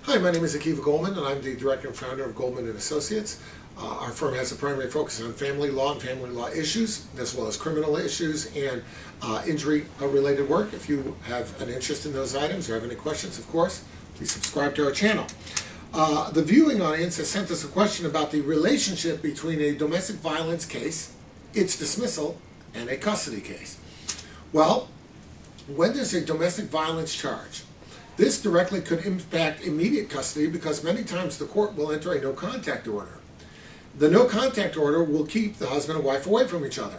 Hi, my name is Goldman, and I'm the director and founder of Goldman and Associates. Our firm has a primary focus on family law and family law issues, as well as criminal issues and injury-related work. If you have an interest in those items or have any questions, of course, please subscribe to our channel. The viewing audience has sent us a question about the relationship between a domestic violence case, its dismissal, and a custody case. Well, when there's a domestic violence charge, this directly could impact immediate custody because many times the court will enter a no-contact order. The no-contact order will keep the husband and wife away from each other.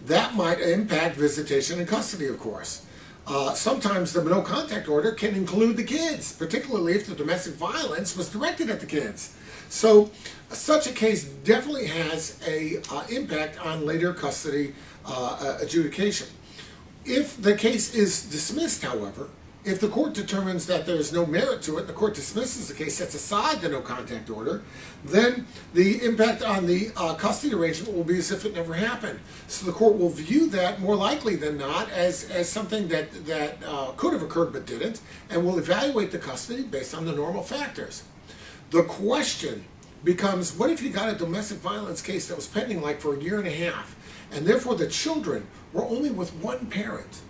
That might impact visitation and custody, of course. Sometimes the no-contact order can include the kids, particularly if the domestic violence was directed at the kids. So such a case definitely has an impact on later custody adjudication. If the case is dismissed, however, if the court determines that there is no merit to it, the court dismisses the case, sets aside the no-contact order, then the impact on the custody arrangement will be as if it never happened. So the court will view that more likely than not as something that could have occurred but didn't, and will evaluate the custody based on the normal factors. The question becomes, what if you got a domestic violence case that was pending like for a year and a half, and therefore the children were only with one parent?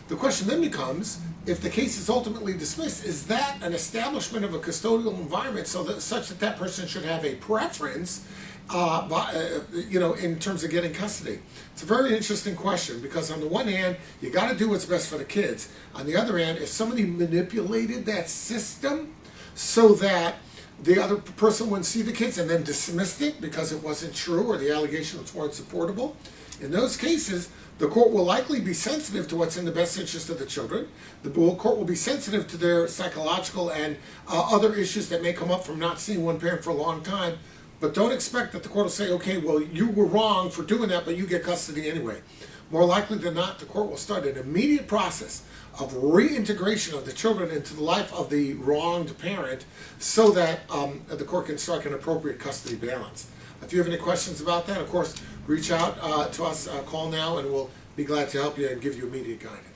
The question then becomes, if the case is ultimately dismissed, is that an establishment of a custodial environment such that that person should have a preference, in terms of getting custody? It's a very interesting question because on the one hand, you got to do what's best for the kids. On the other hand, if somebody manipulated that system so that the other person wouldn't see the kids and then dismissed it because it wasn't true or the allegations weren't supportable, in those cases, the court will likely be sensitive to what's in the best interest of the children. The court will be sensitive to their psychological and other issues that may come up from not seeing one parent for a long time. But don't expect that the court will say, okay, well, you were wrong for doing that, but you get custody anyway. More likely than not, the court will start an immediate process of reintegration of the children into the life of the wronged parent so that the court can strike an appropriate custody balance. If you have any questions about that, of course, reach out to us, call now, and we'll be glad to help you and give you immediate guidance.